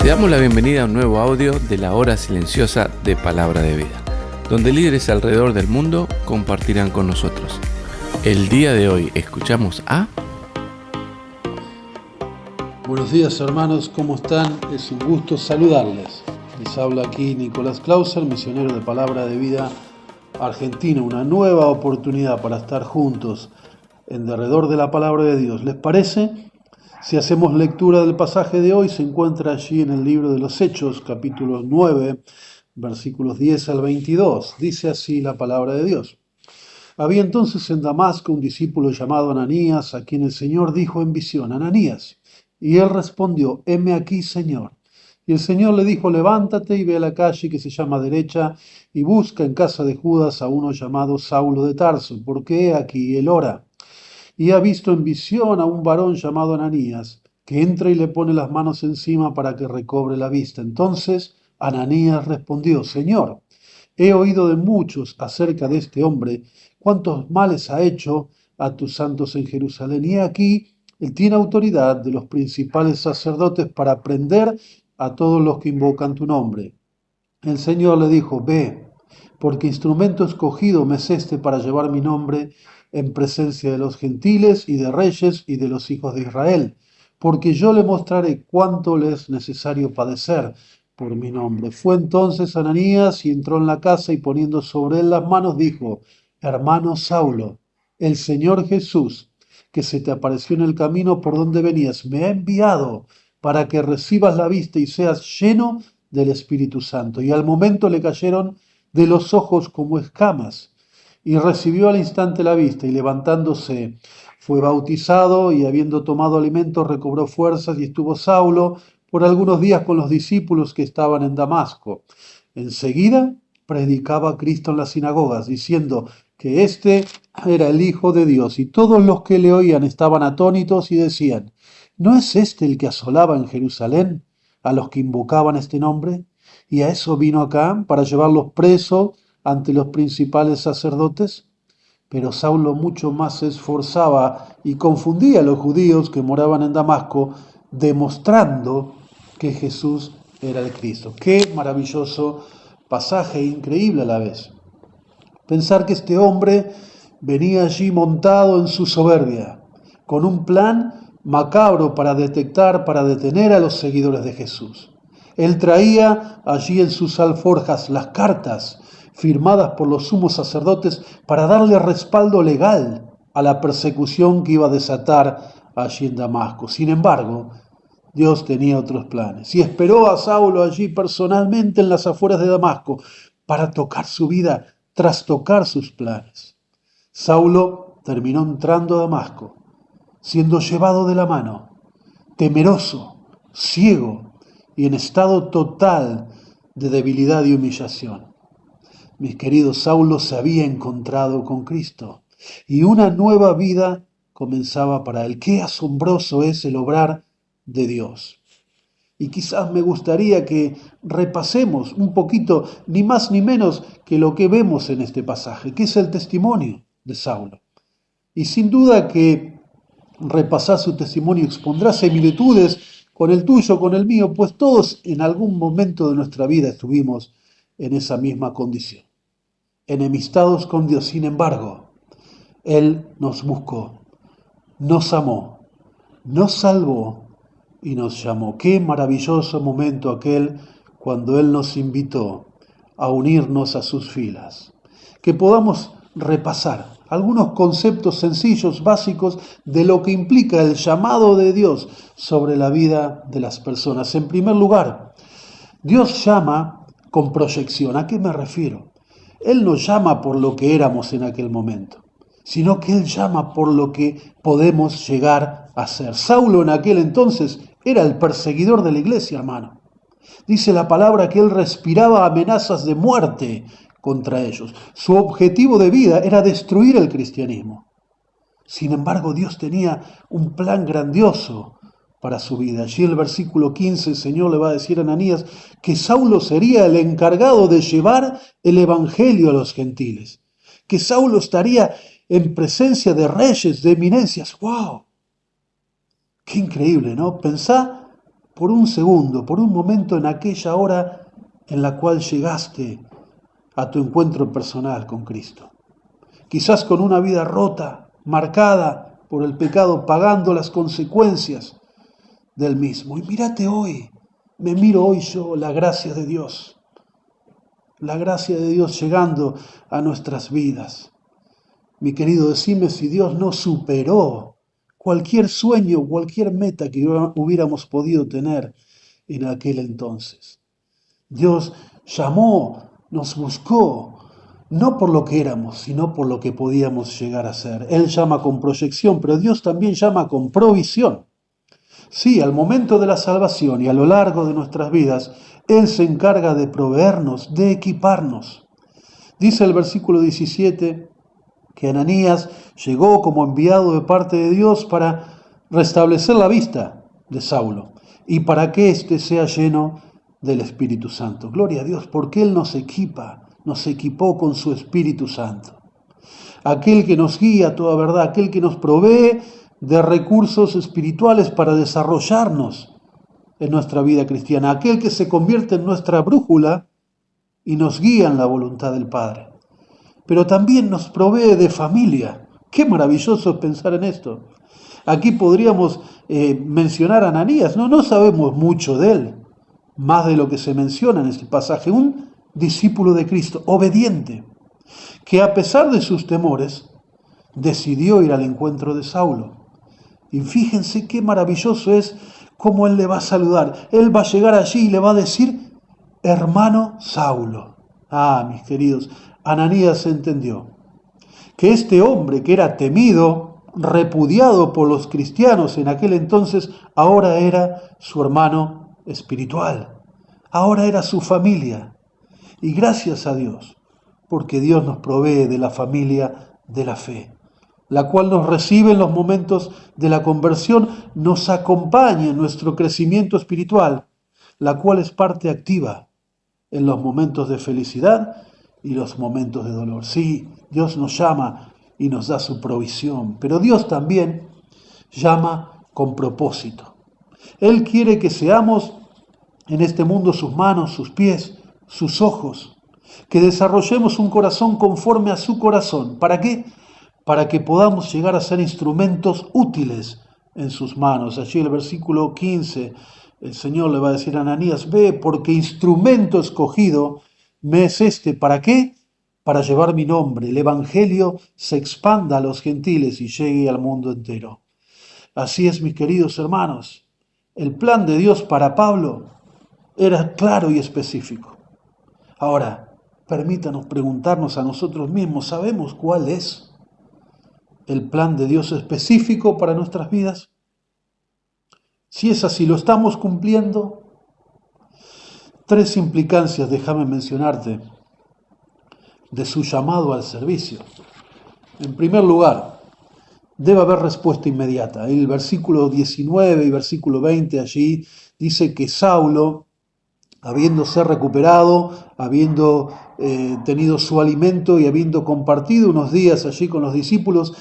Te damos la bienvenida a un nuevo audio de la hora silenciosa de Palabra de Vida, donde líderes alrededor del mundo compartirán con nosotros. El día de hoy escuchamos a... Buenos días hermanos, ¿cómo están? Es un gusto saludarles. Les habla aquí Nicolás Clauser, misionero de Palabra de Vida Argentina. Una nueva oportunidad para estar juntos en derredor de la Palabra de Dios. ¿Les parece? Si hacemos lectura del pasaje de hoy, se encuentra allí en el libro de los Hechos, capítulo 9, versículos 10 al 22. Dice así la Palabra de Dios. Había entonces en Damasco un discípulo llamado Ananías, a quien el Señor dijo en visión: Ananías. Y él respondió: heme aquí, Señor. Y el Señor le dijo: levántate y ve a la calle que se llama Derecha y busca en casa de Judas a uno llamado Saulo de Tarso, porque he aquí él ora. Y ha visto en visión a un varón llamado Ananías, que entra y le pone las manos encima para que recobre la vista. Entonces Ananías respondió: Señor, he oído de muchos acerca de este hombre, cuántos males ha hecho a tus santos en Jerusalén. Y aquí él tiene autoridad de los principales sacerdotes para prender a todos los que invocan tu nombre. El Señor le dijo: ve, porque instrumento escogido me es este para llevar mi nombre en presencia de los gentiles y de reyes y de los hijos de Israel, porque yo le mostraré cuánto le es necesario padecer por mi nombre. Fue entonces Ananías y entró en la casa y poniendo sobre él las manos dijo: hermano Saulo, el Señor Jesús, que se te apareció en el camino por donde venías, me ha enviado para que recibas la vista y seas lleno del Espíritu Santo. Y al momento le cayeron de los ojos como escamas, y recibió al instante la vista, y levantándose fue bautizado, y habiendo tomado alimento recobró fuerzas, y estuvo Saulo por algunos días con los discípulos que estaban en Damasco. Enseguida predicaba a Cristo en las sinagogas, diciendo que éste era el Hijo de Dios, y todos los que le oían estaban atónitos y decían: ¿no es este el que asolaba en Jerusalén a los que invocaban este nombre? Y a eso vino acá, para llevarlos presos ante los principales sacerdotes. Pero Saulo mucho más se esforzaba y confundía a los judíos que moraban en Damasco, demostrando que Jesús era el Cristo. Qué maravilloso pasaje, increíble a la vez. Pensar que este hombre venía allí montado en su soberbia, con un plan macabro para detectar, para detener a los seguidores de Jesús. Él traía allí en sus alforjas las cartas firmadas por los sumos sacerdotes para darle respaldo legal a la persecución que iba a desatar allí en Damasco. Sin embargo, Dios tenía otros planes y esperó a Saulo allí personalmente en las afueras de Damasco para tocar su vida, trastocar sus planes. Saulo terminó entrando a Damasco, siendo llevado de la mano, temeroso, ciego y en estado total de debilidad y humillación. Mis queridos, Saulo se había encontrado con Cristo y una nueva vida comenzaba para él. Qué asombroso es el obrar de Dios. Y quizás me gustaría que repasemos un poquito, ni más ni menos que lo que vemos en este pasaje, que es el testimonio de Saulo. Y sin duda que repasar su testimonio expondrá similitudes con el tuyo, con el mío, pues todos en algún momento de nuestra vida estuvimos en esa misma condición, enemistados con Dios. Sin embargo, Él nos buscó, nos amó, nos salvó y nos llamó. Qué maravilloso momento aquel cuando Él nos invitó a unirnos a sus filas. Que podamos repasar algunos conceptos sencillos, básicos, de lo que implica el llamado de Dios sobre la vida de las personas. En primer lugar, Dios llama con proyección. ¿A qué me refiero? Él no llama por lo que éramos en aquel momento, sino que Él llama por lo que podemos llegar a ser. Saulo en aquel entonces era el perseguidor de la iglesia, hermano. Dice la palabra que él respiraba amenazas de muerte contra ellos. Su objetivo de vida era destruir el cristianismo. Sin embargo, Dios tenía un plan grandioso para su vida. Allí en el versículo 15 el Señor le va a decir a Ananías que Saulo sería el encargado de llevar el evangelio a los gentiles, que Saulo estaría en presencia de reyes, de eminencias. ¡Wow! Qué increíble, ¿no? Pensá por un segundo, por un momento en aquella hora en la cual llegaste a tu encuentro personal con Cristo. Quizás con una vida rota, marcada por el pecado, pagando las consecuencias del mismo. Y mírate hoy, me miro hoy yo, la gracia de Dios llegando a nuestras vidas. Mi querido, decime si Dios no superó cualquier sueño, cualquier meta que hubiéramos podido tener en aquel entonces. Dios llamó, nos buscó, no por lo que éramos, sino por lo que podíamos llegar a ser. Él llama con proyección, pero Dios también llama con provisión. Sí, al momento de la salvación y a lo largo de nuestras vidas, Él se encarga de proveernos, de equiparnos. Dice el versículo 17 que Ananías llegó como enviado de parte de Dios para restablecer la vista de Saulo y para que éste sea lleno del Espíritu Santo. Gloria a Dios, porque Él nos equipó con su Espíritu Santo. Aquel que nos guía a toda verdad, aquel que nos provee de recursos espirituales para desarrollarnos en nuestra vida cristiana, aquel que se convierte en nuestra brújula y nos guía en la voluntad del Padre. Pero también nos provee de familia. Qué maravilloso es pensar en esto. Aquí podríamos mencionar a Ananías, no sabemos mucho de él, más de lo que se menciona en este pasaje, un discípulo de Cristo, obediente, que a pesar de sus temores, decidió ir al encuentro de Saulo. Y fíjense qué maravilloso es cómo él le va a saludar. Él va a llegar allí y le va a decir, hermano Saulo. Ah, mis queridos, Ananías entendió que este hombre que era temido, repudiado por los cristianos en aquel entonces, ahora era su hermano espiritual, ahora era su familia. Y gracias a Dios, porque Dios nos provee de la familia de la fe, la cual nos recibe en los momentos de la conversión, nos acompaña en nuestro crecimiento espiritual, la cual es parte activa en los momentos de felicidad y los momentos de dolor. Sí, Dios nos llama y nos da su provisión, pero Dios también llama con propósito. Él quiere que seamos en este mundo sus manos, sus pies, sus ojos, que desarrollemos un corazón conforme a su corazón. ¿Para qué? Para que podamos llegar a ser instrumentos útiles en sus manos. Allí el versículo 15, el Señor le va a decir a Ananías, ve, porque instrumento escogido me es este. ¿Para qué? Para llevar mi nombre, el Evangelio se expanda a los gentiles y llegue al mundo entero. Así es, mis queridos hermanos, el plan de Dios para Pablo era claro y específico. Ahora, permítanos preguntarnos a nosotros mismos, ¿sabemos cuál es el plan de Dios específico para nuestras vidas? Si es así, ¿lo estamos cumpliendo? 3 implicancias, déjame mencionarte, de su llamado al servicio. En primer lugar, debe haber respuesta inmediata. El versículo 19 y versículo 20 allí dice que Saulo, habiéndose recuperado, habiendo tenido su alimento y habiendo compartido unos días allí con los discípulos,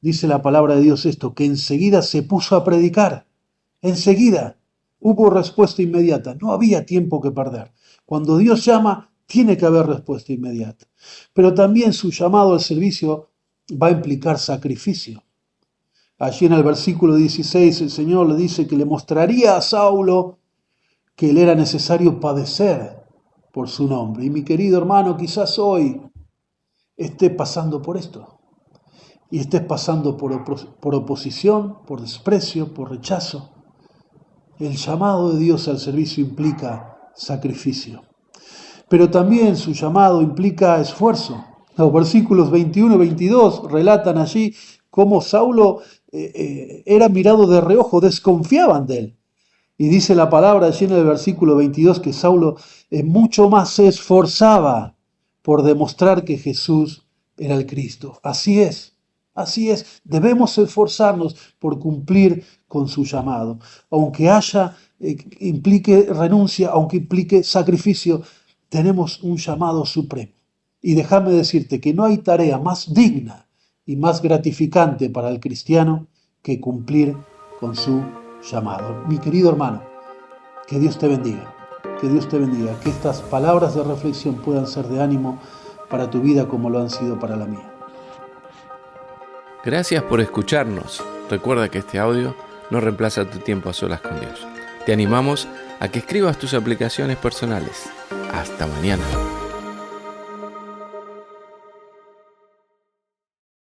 dice la palabra de Dios esto, que enseguida se puso a predicar. Enseguida hubo respuesta inmediata, no había tiempo que perder. Cuando Dios llama, tiene que haber respuesta inmediata. Pero también su llamado al servicio va a implicar sacrificio. Allí en el versículo 16 el Señor le dice que le mostraría a Saulo que le era necesario padecer por su nombre. Y mi querido hermano, quizás hoy esté pasando por esto. Y estés pasando por oposición, por desprecio, por rechazo. El llamado de Dios al servicio implica sacrificio. Pero también su llamado implica esfuerzo. Los versículos 21 y 22 relatan allí cómo Saulo era mirado de reojo, desconfiaban de él. Y dice la palabra allí en el versículo 22 que Saulo mucho más se esforzaba por demostrar que Jesús era el Cristo. Así es, debemos esforzarnos por cumplir con su llamado. Aunque implique renuncia, aunque implique sacrificio, tenemos un llamado supremo. Y déjame decirte que no hay tarea más digna y más gratificante para el cristiano que cumplir con su llamado. Mi querido hermano, Que Dios te bendiga, que Dios te bendiga, que estas palabras de reflexión puedan ser de ánimo para tu vida como lo han sido para la mía. Gracias por escucharnos. Recuerda que este audio no reemplaza tu tiempo a solas con Dios. Te animamos a que escribas tus aplicaciones personales. Hasta mañana.